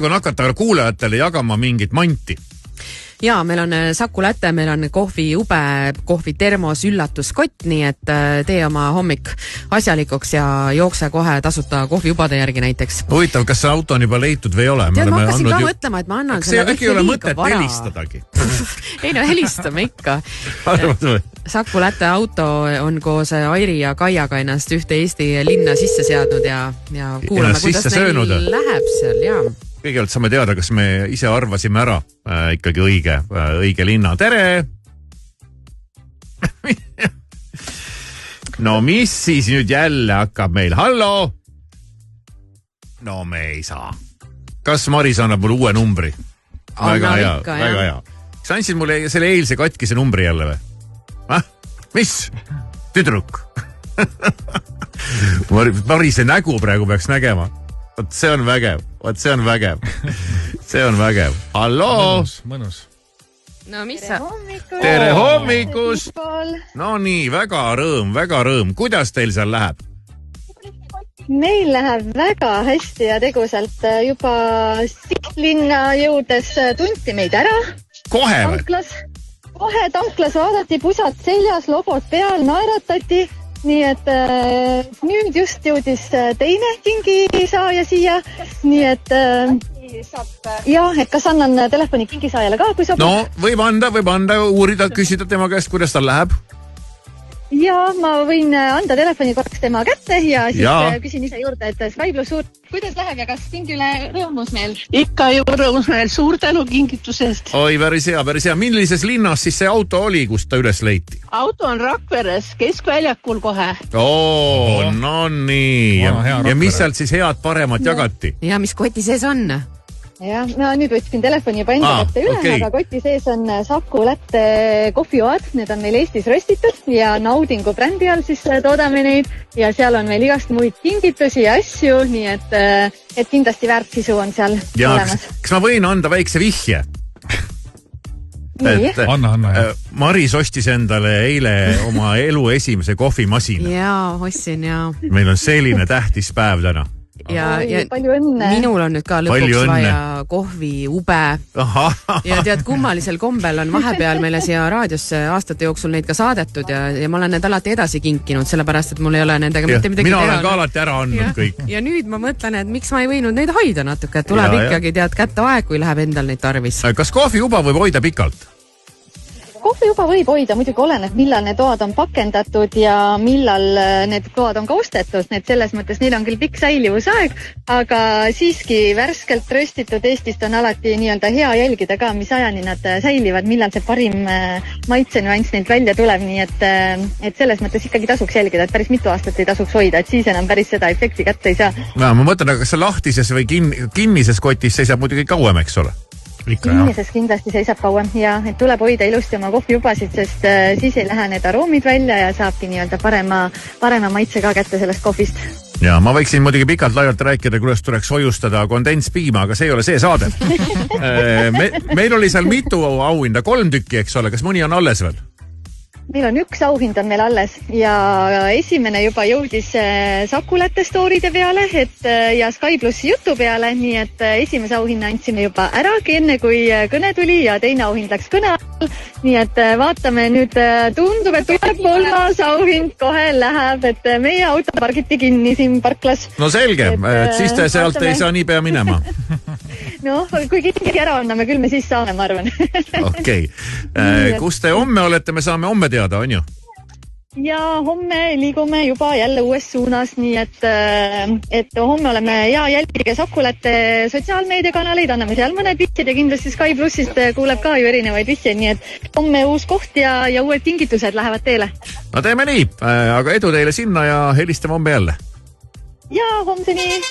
on hakata kuulajatele jagama mingit manti. Ja, meil on Saku Latte, meil on kohvi ube, kohvi termos, üllatuskott, nii et tee oma hommik asjalikuks ja jookse kohe tasuta kohviubade järgi näiteks. Huvitav, kas see auto on juba leitud või ei ole? Tead, ma hakkasin ka mõtlema, et ma annan selle äkki ei ole mõtet helistadagi. Ei no, helistame ikka. Saku Latte auto on koos Airi ja Kaiaga ennast ühte Eesti linna sisse seadnud ja kuulame, kuidas neil läheb seal, jaa. Kõigepealt saame teada, kas me ise arvasime ära ikkagi õige linna. Tere! No mis siis nüüd jälle hakkab meil? Hallo? No me ei saa. Kas Maris annab mulle uue numbri? Väga hea. Kas andsid mulle selle eilse katkise numbri jälle või? Mis? Tüdruk? Marise nägu praegu peaks nägema. Vot see on vägev. See on vägev. Halloo! Mõnus. No mis sa? Tere hommikust! No nii, väga rõõm. Kuidas teil seal läheb? Meil läheb väga hästi ja tegusalt. Juba sihtlinna jõudes tunti meid ära. Kohe või? Kohe tanklas vaadati pusad seljas, logod peal, naeratati. Nii et nüüd just jõudis teine kingisaaja siia, nii et et kas annan telefoni kingisaajale ka, kui sobib? No, võib anda, uurida, küsida tema käest, kuidas tal läheb. Ja ma võin anda telefoni korraks tema kätte ja siis küsin ise juurde, et Sky Plus kuidas läheb ja kas kingile rõõmus meil? Ikka ju rõõmus meil, suur tänu kingitusest. Oi, päris hea. Millises linnas siis see auto oli, kus ta üles leiti? Auto on Rakveres, keskväljakul kohe. No nii. Ja mis sealt siis head paremat jagati? Ja mis koti sees on? Ja, ma nüüd võtsin telefoni juba enda kätte üle, aga koti sees on Saku Latte kohvioad, need on meil Eestis röstitud ja Naudingu brändi all siis toodame neid ja seal on meil igast muid kingitusi ja asju, nii et kindlasti väärtsisu on seal olemas. Kas ma võin anda väikse vihje? Anna. Maris ostis endale eile oma elu esimese kohvimasina. Jaa, ostsin, jaa. Meil on selline tähtis päev täna. Ja palju õnne. Minul on nüüd ka lõpuks vaja kohvi ube. Ja tead, kummalisel kombel on vahepeal meile siia raadiosse aastate jooksul neid ka saadetud ja ma olen need alati edasi kinkinud, sellepärast, et mul ei ole nendega mitte midagi teha. Mina olen ka alati ära andnud kõik. Ja nüüd ma mõtlen, et miks ma ei võinud neid hoida natuke, et tuleb ikkagi tead kätte aeg, kui läheb endal neid tarvis. Kas kohvi uba võib hoida pikalt? Kohvi juba võib hoida, muidugi oleneb, millal need toad on pakendatud ja millal need toad on ka ostetud. Need selles mõttes, neil on küll pikk säilivusaeg, aga siiski värskelt röstitud Eestist on alati nii-öelda hea jälgida ka, mis ajani nad säilivad, millal see parim maitsenüanss neilt välja tuleb, nii et selles mõttes ikkagi tasuks jälgida, et päris mitu aastat ei tasuks hoida, et siis enam päris seda efekti kätte ei saa. Ma mõtlen, aga kas see lahtises või kinnises kotis seisab muidugi kauem, eks ole? Kinnises kindlasti seisab kauem ja et tuleb hoida ilusti oma kohviubasid, sest siis ei lähe need aroomid välja ja saabki nii-öelda parema maitse ka kätte sellest kohvist. Ja ma võiksin muidugi pikalt laialt rääkida, kuidas tuleks hoiustada kondenspiima, aga see ei ole see saade. Meil oli seal mitu auhinda, 3 tükki, eks ole, kas mõni on alles veel? Meil on 1 auhind on meil alles ja esimene juba jõudis Saku Latte story'de peale ja Sky Plussi jutu peale, nii et esimese auhinna andsime juba ära enne, kui kõne tuli ja teine auhind läks kõne all. Nii et vaatame nüüd, tundub, et tuleb 3. auhind kohe läheb, et meie auto pargiti kinni siin parklas. No selge, et siis te sealt ei saa nii pea minema. No, kui kinni ära anname, küll me siis saame, ma arvan. Okei. Kus te homme olete, me saame homme teada, on ju? Ja homme liigume juba jälle uues suunas, nii et homme oleme jälgige Saku Latte sotsiaalmeediakanaleid, anname seal mõned vihjed ja kindlasti Sky Plussist kuuleb ka ju erinevaid vihjeid, nii et homme uus koht ja uued kingitused lähevad teele. No teeme nii, aga edu teile sinna ja helistame homme jälle. Ja homseni!